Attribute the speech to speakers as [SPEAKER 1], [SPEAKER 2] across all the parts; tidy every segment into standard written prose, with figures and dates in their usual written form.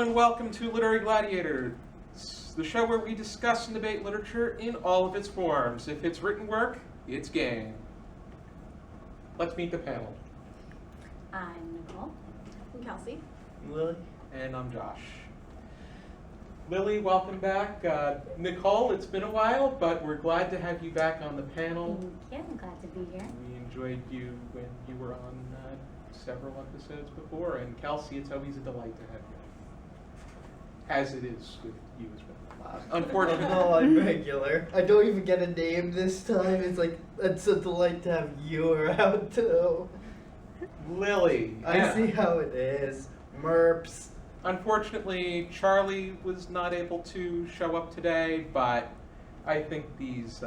[SPEAKER 1] and welcome to Literary Gladiators, the show where we discuss and debate literature in all of its forms. If it's written work, it's game. Let's meet the panel.
[SPEAKER 2] I'm Nicole. I'm Kelsey.
[SPEAKER 3] I'm Lily.
[SPEAKER 1] And I'm Josh. Lily, welcome back. Nicole, it's been a while, but we're glad to have you back on the panel.
[SPEAKER 2] Thank you. I'm glad to be here.
[SPEAKER 1] We enjoyed you when you were on several episodes before, and Kelsey, it's always a delight to have you. As it is with you as well. Unfortunately.
[SPEAKER 3] No, I'm regular. I don't even get a name this time. It's like, it's a delight to have you around too.
[SPEAKER 1] Lily.
[SPEAKER 3] I see how it is. Merps.
[SPEAKER 1] Unfortunately, Charlie was not able to show up today, but I think these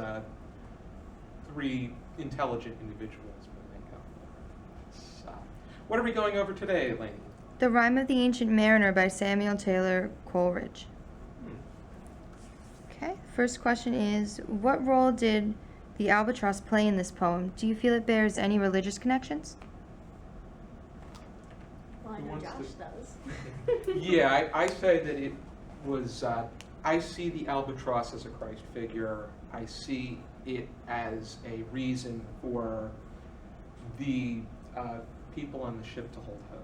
[SPEAKER 1] three intelligent individuals will make up. So, what are we going over today, Laney?
[SPEAKER 4] The Rime of the Ancient Mariner by Samuel Taylor Coleridge. Okay, first question is, what role did the albatross play in this poem? Do you feel it bears any religious connections?
[SPEAKER 2] Well, I
[SPEAKER 1] Who
[SPEAKER 2] know
[SPEAKER 1] wants
[SPEAKER 2] Josh
[SPEAKER 1] to-
[SPEAKER 2] does.
[SPEAKER 1] Yeah, I say that it was, I see the albatross as a Christ figure. I see it as a reason for the people on the ship to hold hope.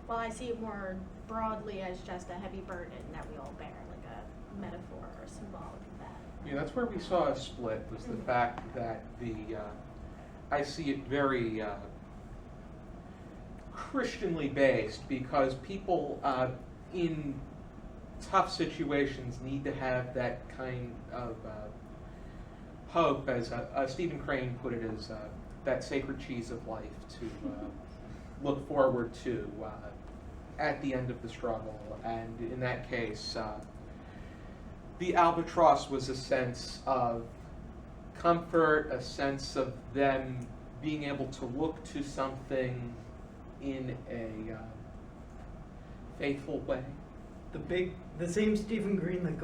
[SPEAKER 2] Well, I see it more broadly as just a heavy burden that we all bear, like a metaphor or symbolic of that.
[SPEAKER 1] Yeah, that's where we saw a split, was the fact that I see it very Christianly based, because people in tough situations need to have that kind of hope, as Stephen Crane put it, as that sacred cheese of life to look forward to at the end of the struggle. And in that case, the albatross was a sense of comfort, a sense of them being able to look to something in a faithful way.
[SPEAKER 3] The same Stephen Crane that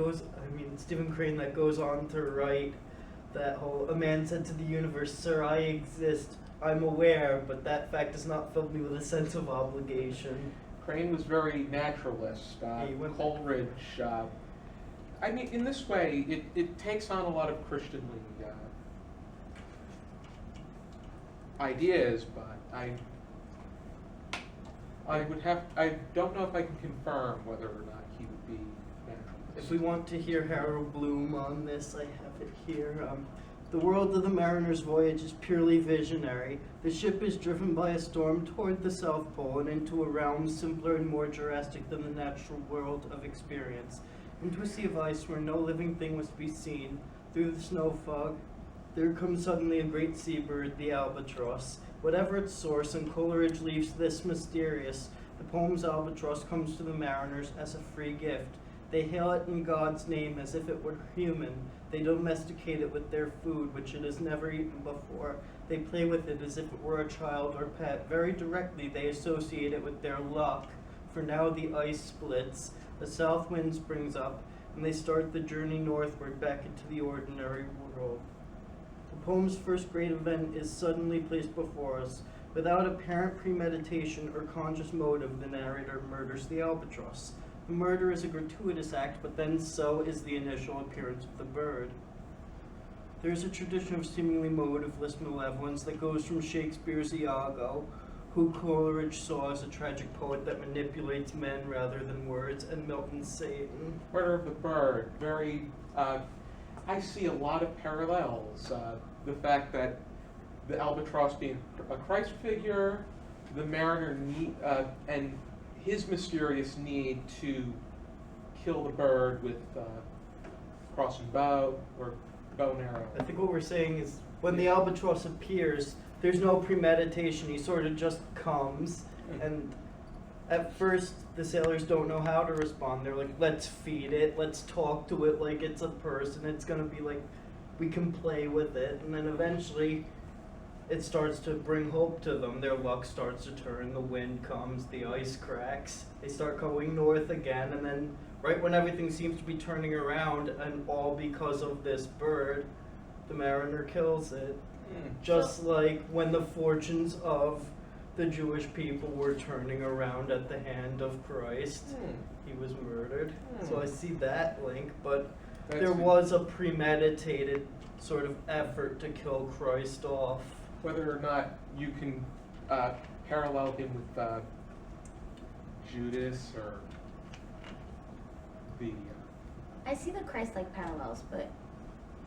[SPEAKER 3] goes on to write that whole, a man said to the universe, "Sir, I exist, I'm aware, but that fact does not fill me with a sense of obligation."
[SPEAKER 1] Crane was very naturalist. Coleridge, I mean, in this way, it takes on a lot of Christianly ideas, but I don't know if I can confirm whether or not he would be naturalist.
[SPEAKER 3] If we want to hear Harold Bloom on this, I have it here. The world of the mariner's voyage is purely visionary. The ship is driven by a storm toward the South Pole and into a realm simpler and more Jurassic than the natural world of experience. Into a sea of ice where no living thing was to be seen. Through the snow fog, there comes suddenly a great seabird, the albatross. Whatever its source, and Coleridge leaves this mysterious, the poem's albatross comes to the mariners as a free gift. They hail it in God's name as if it were human. They domesticate it with their food, which it has never eaten before. They play with it as if it were a child or pet. Very directly they associate it with their luck, for now the ice splits, a south wind springs up, and they start the journey northward back into the ordinary world. The poem's first great event is suddenly placed before us. Without apparent premeditation or conscious motive, the narrator murders the albatross. The murder is a gratuitous act, but then so is the initial appearance of the bird. There is a tradition of seemingly motiveless malevolence that goes from Shakespeare's Iago, who Coleridge saw as a tragic poet that manipulates men rather than words, and Milton's Satan.
[SPEAKER 1] Murder of the Bird, very, I see a lot of parallels. The fact that the albatross being a Christ figure, the mariner and his mysterious need to kill the bird with crossing bow or bow and arrow.
[SPEAKER 3] I think what we're saying is when the albatross appears, there's no premeditation. He sort of just comes, and at first the sailors don't know how to respond. They're like, let's feed it, let's talk to it like it's a person. It's gonna be like, we can play with it. And then eventually it starts to bring hope to them. Their luck starts to turn, the wind comes, the ice cracks. They start going north again, and then right when everything seems to be turning around, and all because of this bird, the mariner kills it. Just like when the fortunes of the Jewish people were turning around at the hand of Christ. He was murdered. So I see that link, but there was a premeditated sort of effort to kill Christ off.
[SPEAKER 1] Whether or not you can parallel him with Judas or the...
[SPEAKER 5] I see the Christ-like parallels, but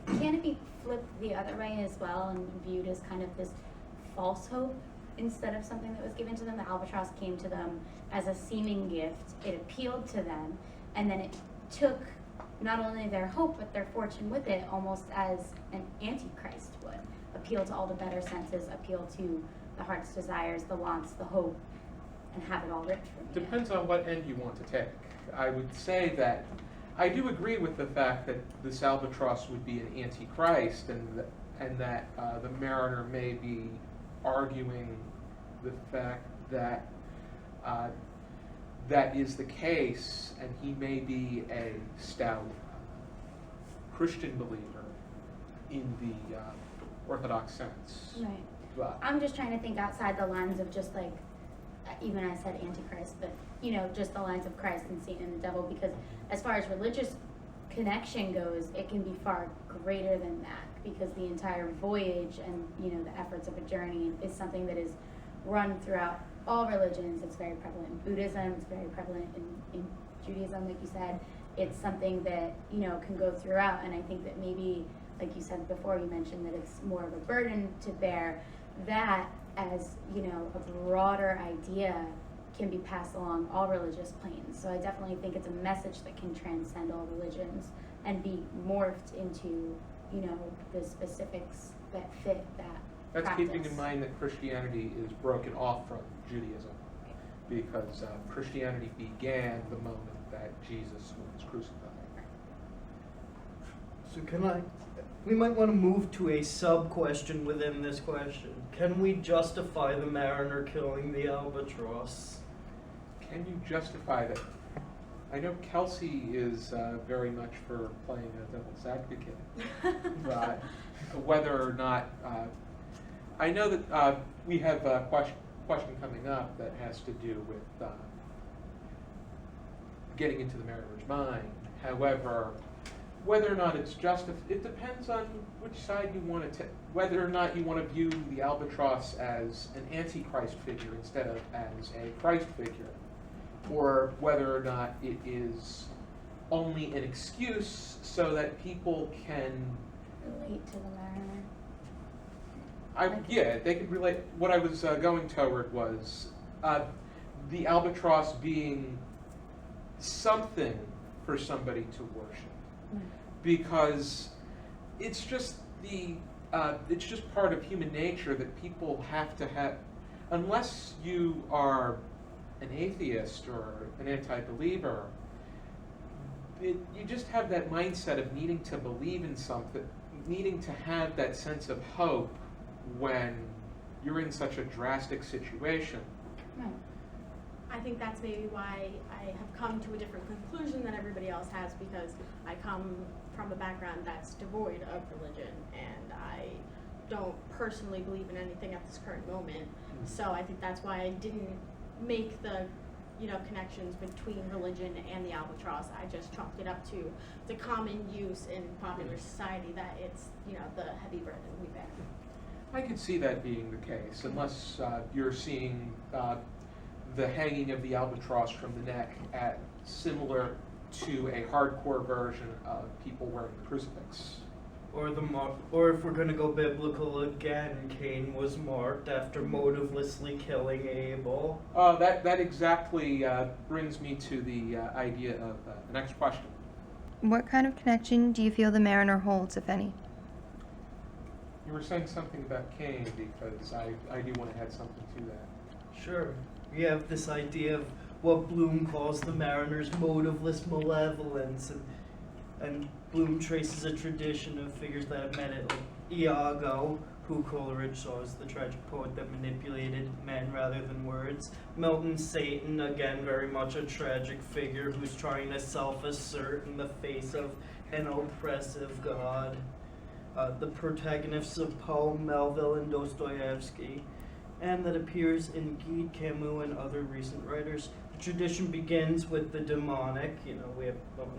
[SPEAKER 5] can it be flipped the other way as well and viewed as kind of this false hope instead of something that was given to them? The albatross came to them as a seeming gift. It appealed to them, and then it took not only their hope but their fortune with it, almost as an antichrist would. Appeal to all the better senses, appeal to the heart's desires, the wants, the hope, and have it all ripped from you.
[SPEAKER 1] Depends on what end you want to take. I would say that I do agree with the fact that this albatross would be an antichrist, and that the mariner may be arguing the fact that that is the case, and he may be a stout Christian believer in the Orthodox sense.
[SPEAKER 5] Right.
[SPEAKER 1] But
[SPEAKER 5] I'm just trying to think outside the lines of just like, even I said antichrist, but just the lines of Christ and Satan and the devil, because as far as religious connection goes, it can be far greater than that, because the entire voyage and the efforts of a journey is something that is run throughout all religions. It's very prevalent in Buddhism, it's very prevalent in Judaism, like you said. It's something that can go throughout, and I think that maybe, like you said before, you mentioned that it's more of a burden to bear. That as a broader idea can be passed along all religious planes. So I definitely think it's a message that can transcend all religions and be morphed into the specifics that fit that
[SPEAKER 1] that's
[SPEAKER 5] practice.
[SPEAKER 1] keeping in mind that Christianity is broken off from Judaism, because Christianity began the moment that Jesus was crucified.
[SPEAKER 3] So we might want to move to a sub-question within this question. Can we justify the mariner killing the albatross?
[SPEAKER 1] Can you justify that? I know Kelsey is very much for playing a devil's advocate, but whether or not, I know that we have a question coming up that has to do with getting into the mariner's mind. However, whether or not it's it depends on which side you want to take. Whether or not you want to view the albatross as an antichrist figure instead of as a Christ figure, or whether or not it is only an excuse so that people can
[SPEAKER 5] Relate to the mariner.
[SPEAKER 1] yeah, they could relate. What I was going toward was the albatross being something for somebody to worship. Because it's just it's just part of human nature that people have to have, unless you are an atheist or an anti-believer, you just have that mindset of needing to believe in something, needing to have that sense of hope when you're in such a drastic situation.
[SPEAKER 5] Right.
[SPEAKER 2] I think that's maybe why I have come to a different conclusion than everybody else has, because I come from a background that's devoid of religion, and I don't personally believe in anything at this current moment. So I think that's why I didn't make the connections between religion and the albatross. I just chalked it up to the common use in popular society, that it's the heavy burden we bear.
[SPEAKER 1] I could see that being the case, unless you're seeing the hanging of the albatross from the neck at similar to a hardcore version of people wearing the crucifix.
[SPEAKER 3] Or if we're going to go biblical again, Cain was marked after motivelessly killing Abel.
[SPEAKER 1] That exactly brings me to the idea of the next question.
[SPEAKER 4] What kind of connection do you feel the mariner holds, if any?
[SPEAKER 1] You were saying something about Cain, because I do want to add something to that.
[SPEAKER 3] Sure. We have this idea of what Bloom calls the mariner's motiveless malevolence, and Bloom traces a tradition of figures that have met it, like Iago, who Coleridge saw as the tragic poet that manipulated men rather than words. Milton's Satan, again very much a tragic figure who's trying to self-assert in the face of an oppressive God. The protagonists of Poe, Melville, and Dostoevsky. and that appears in Guy, Camus, and other recent writers. The tradition begins with the demonic, we have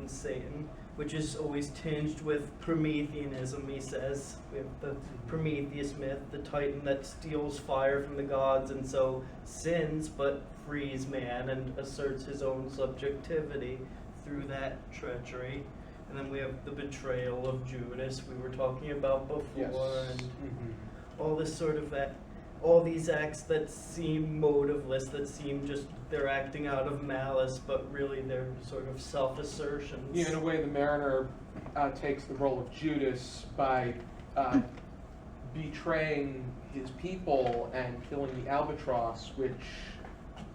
[SPEAKER 3] Satan, which is always tinged with Prometheanism, he says. We have the Prometheus myth, the titan that steals fire from the gods and so sins, but frees man and asserts his own subjectivity through that treachery. And then we have the betrayal of Judas we were talking about before,
[SPEAKER 1] Yes.
[SPEAKER 3] and all this sort of all these acts that seem motiveless, that seem just they're acting out of malice, but really they're sort of self-assertions.
[SPEAKER 1] Yeah, in a way, the mariner takes the role of Judas by betraying his people and killing the albatross, which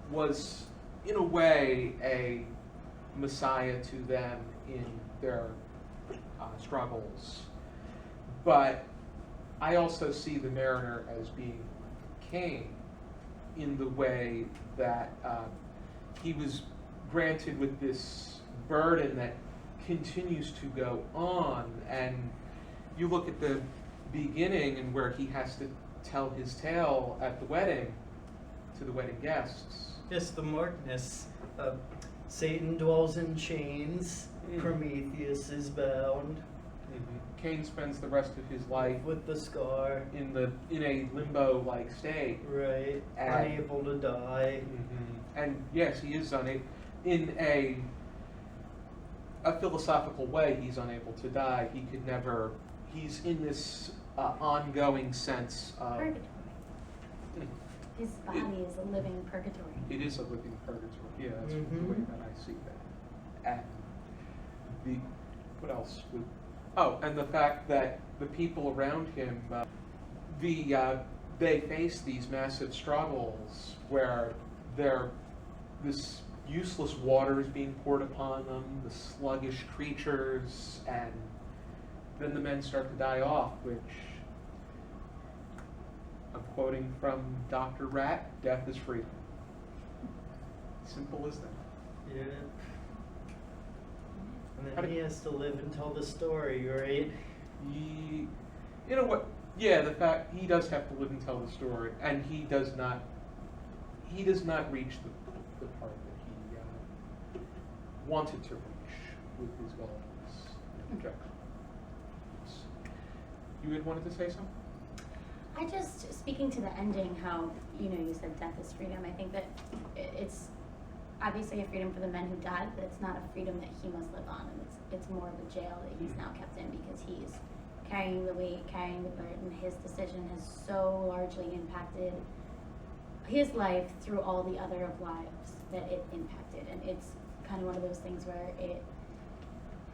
[SPEAKER 1] was, in a way, a messiah to them in their struggles. But I also see the mariner as being Cain in the way that he was granted with this burden that continues to go on. And you look at the beginning and where he has to tell his tale at the wedding to the wedding guests.
[SPEAKER 3] Yes, the Markness. Satan dwells in chains. Prometheus is bound.
[SPEAKER 1] Cain spends the rest of his life
[SPEAKER 3] With the scar.
[SPEAKER 1] in a limbo-like state.
[SPEAKER 3] Right.
[SPEAKER 1] And-
[SPEAKER 3] Unable to die.
[SPEAKER 1] And yes, he is in a philosophical way, he's unable to die. He could never, he's in this ongoing sense of,
[SPEAKER 5] Purgatory. His body is a living purgatory.
[SPEAKER 1] it is a living purgatory. Yeah, that's the
[SPEAKER 3] Mhm.
[SPEAKER 1] way that I see that. And what else? And the fact that the people around him, they face these massive struggles where this useless water is being poured upon them, the sluggish creatures, and then the men start to die off, which I'm quoting from Dr. Rat, death is freedom. Simple as that.
[SPEAKER 3] Yeah. And
[SPEAKER 1] How
[SPEAKER 3] then
[SPEAKER 1] do-
[SPEAKER 3] he has to live and tell the story, right?
[SPEAKER 1] You know what? Yeah, the fact he does have to live and tell the story, and he does not reach the part that he wanted to reach with his goals and objectives. You had wanted to say something?
[SPEAKER 5] I just, speaking to the ending, how, you said death is freedom, I think that it's obviously a freedom for the men who died, but it's not a freedom that he must live on, and it's more of a jail that he's now kept in because he's carrying the weight, carrying the burden. His decision has so largely impacted his life through all the other lives that it impacted, and it's kind of one of those things where it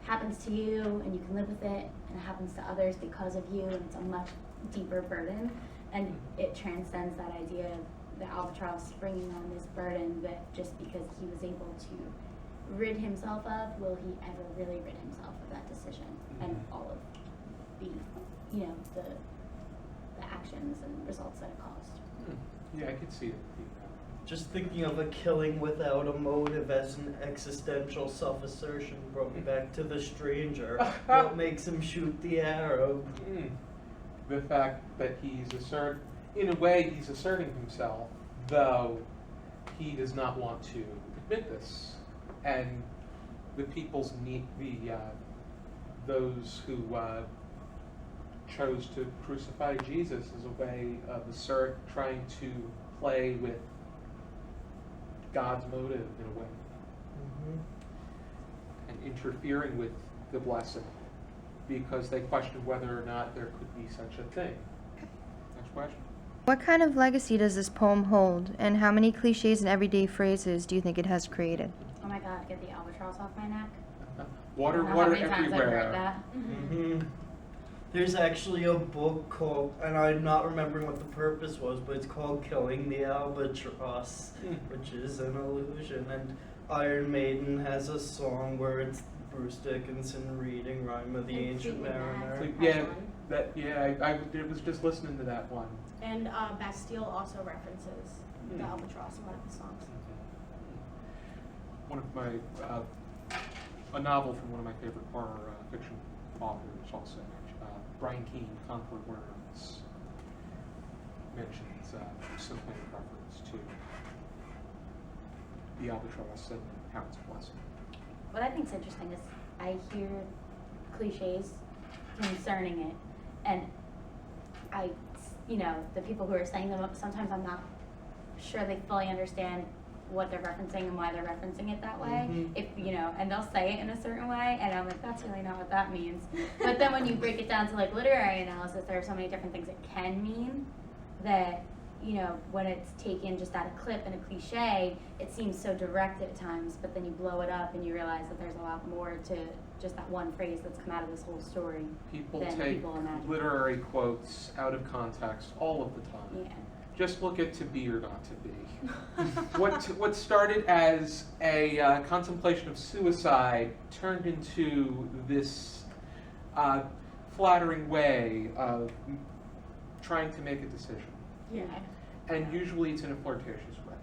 [SPEAKER 5] happens to you and you can live with it, and it happens to others because of you, and it's a much deeper burden, and it transcends that idea of the albatross bringing on this burden that just because he was able to rid himself of, will he ever really rid himself of that decision and all of the actions and results that it caused.
[SPEAKER 1] Yeah, I could see it.
[SPEAKER 3] Just thinking of a killing without a motive as an existential self-assertion brought me back to the stranger. What makes him shoot the arrow?
[SPEAKER 1] The fact that in a way, he's asserting himself, though he does not want to admit this. And the people's those who chose to crucify Jesus as a way of trying to play with God's motive in a way, and interfering with the blessing because they questioned whether or not there could be such a thing. Next question.
[SPEAKER 4] What kind of legacy does this poem hold, and how many cliches and everyday phrases do you think it has created?
[SPEAKER 5] Oh my God, get the albatross off my neck.
[SPEAKER 1] Water,
[SPEAKER 5] I don't know
[SPEAKER 1] water
[SPEAKER 5] how many times I've
[SPEAKER 1] everywhere.
[SPEAKER 5] heard that.
[SPEAKER 3] There's actually a book called, and I'm not remembering what the purpose was, but it's called Killing the Albatross, which is an illusion. And Iron Maiden has a song where it's Bruce Dickinson reading Rime of the
[SPEAKER 5] And
[SPEAKER 3] Ancient
[SPEAKER 5] Fleetwood Mac.
[SPEAKER 3] Mariner.
[SPEAKER 1] Yeah, I was just listening to that one.
[SPEAKER 2] And Bastille also references the albatross in one of the songs.
[SPEAKER 1] One of my a novel from one of my favorite horror fiction authors also, Brian Keene, Concord Worms. mentions some kind of reference to the albatross and how it's a blessing.
[SPEAKER 5] What I think is interesting is I hear cliches concerning it, and the people who are saying them, sometimes I'm not sure they fully understand what they're referencing and why they're referencing it that way.
[SPEAKER 3] Mhm.
[SPEAKER 5] And they'll say it in a certain way, and I'm like, that's really not what that means. But then when you break it down to like literary analysis, there are so many different things it can mean that, when it's taken just out of clip and a cliche, it seems so directed at times, but then you blow it up and you realize that there's a lot more to just that one phrase that's come out of this whole story.
[SPEAKER 1] People
[SPEAKER 5] than
[SPEAKER 1] take
[SPEAKER 5] people imagine.
[SPEAKER 1] literary quotes out of context all of the time.
[SPEAKER 5] Yeah.
[SPEAKER 1] Just look at To Be or Not to Be. What started as a contemplation of suicide turned into this flattering way of trying to make a decision.
[SPEAKER 2] Yeah.
[SPEAKER 1] And usually it's in a flirtatious way.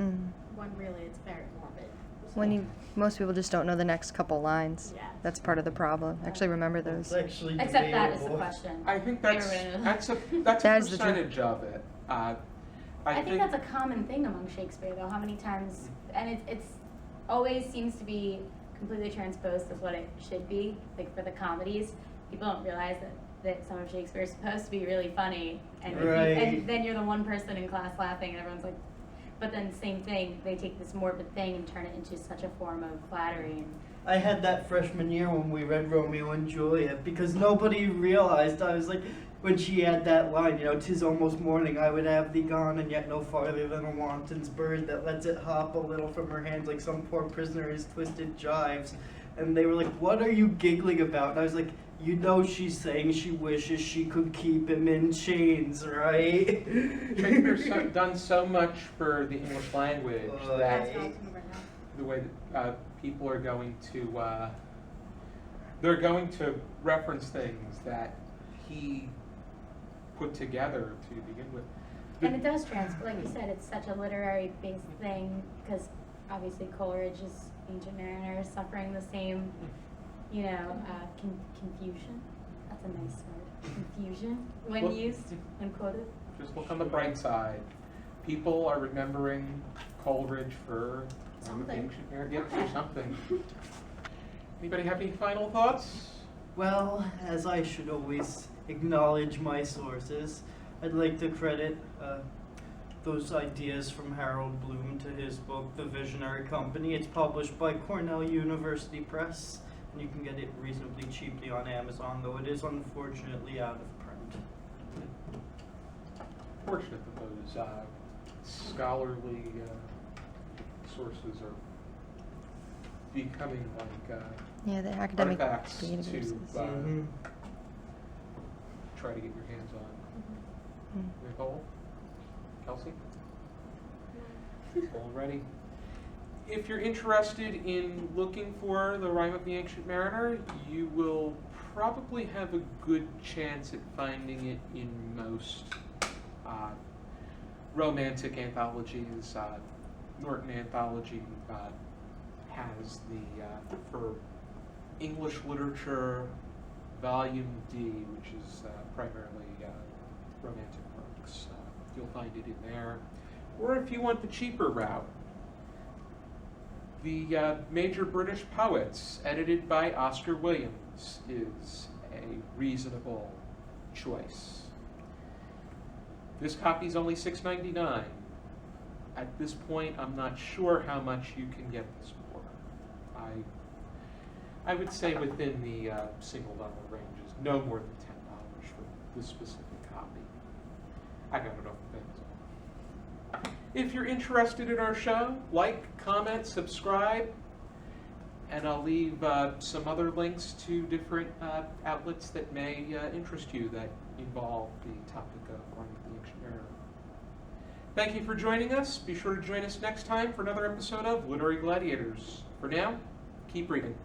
[SPEAKER 4] Mm.
[SPEAKER 2] When really it's very morbid.
[SPEAKER 4] Most people just don't know the next couple lines.
[SPEAKER 2] Yeah.
[SPEAKER 4] That's part of the problem. Actually, remember
[SPEAKER 3] It's
[SPEAKER 4] those.
[SPEAKER 3] actually
[SPEAKER 5] Except that is the
[SPEAKER 3] debatable.
[SPEAKER 5] question.
[SPEAKER 1] I think
[SPEAKER 5] Get
[SPEAKER 1] that's
[SPEAKER 5] rid of
[SPEAKER 1] that's a
[SPEAKER 4] That is the truth.
[SPEAKER 1] percentage of it.
[SPEAKER 5] I think that's a common thing among Shakespeare, though. How many times, and it's always seems to be completely transposed as what it should be. Like for the comedies, people don't realize that some of Shakespeare is supposed to be really funny, and
[SPEAKER 3] Right.
[SPEAKER 5] and then you're the one person in class laughing, and everyone's like. But then same thing, they take this morbid thing and turn it into such a form of flattery. And
[SPEAKER 3] I had that freshman year when we read Romeo and Juliet because nobody realized. I was like, when she had that line, 'tis almost morning, I would have thee gone, and yet no farther than a wanton's bird that lets it hop a little from her hands like some poor prisoner is twisted gyves. And they were like, what are you giggling about? And I was like, she's saying she wishes she could keep him in chains, right?
[SPEAKER 1] Shakespeare's done so much for the English language that
[SPEAKER 2] That's what I was thinking right now.
[SPEAKER 1] the way that people are going to they're going to reference things that he put together to begin with.
[SPEAKER 5] And it does like you said, it's such a literary based thing because obviously Coleridge is Ancient Mariner suffering the same, confusion. That's a nice word. Confusion when
[SPEAKER 1] Well,
[SPEAKER 5] used, when quoted.
[SPEAKER 1] Just look on the bright side. People are remembering Coleridge for
[SPEAKER 2] Something.
[SPEAKER 1] Ancient Mariner. Yep, for something. Anybody have any final thoughts?
[SPEAKER 3] Well, as I should always acknowledge my sources, I'd like to credit those ideas from Harold Bloom to his book, The Visionary Company. It's published by Cornell University Press, and you can get it reasonably cheaply on Amazon, though it is unfortunately out of print.
[SPEAKER 1] Fortunate that those scholarly sources are becoming like
[SPEAKER 4] Yeah, the academic
[SPEAKER 1] artifacts to
[SPEAKER 4] databases.
[SPEAKER 1] try to get your hands on.
[SPEAKER 4] Mm.
[SPEAKER 1] Nicole? Kelsey? Alrighty. If you're interested in looking for the Rime of the Ancient Mariner, you will probably have a good chance at finding it in most romantic anthologies. Norton Anthology has the, for English literature, Volume D, which is primarily romantic works. You'll find it in there. Or if you want the cheaper route, the Major British Poets, edited by Oscar Williams, is a reasonable choice. This copy's only $6.99. At this point, I'm not sure how much you can get this for. I would say within the single dollar ranges, no more than $10 for this specific copy. I got it off of Amazon. If you're interested in our show, like, comment, subscribe, and I'll leave some other links to different outlets that may interest you that involve the topic of Rime of the Ancient Mariner. Thank you for joining us. Be sure to join us next time for another episode of Literary Gladiators. For now, keep reading.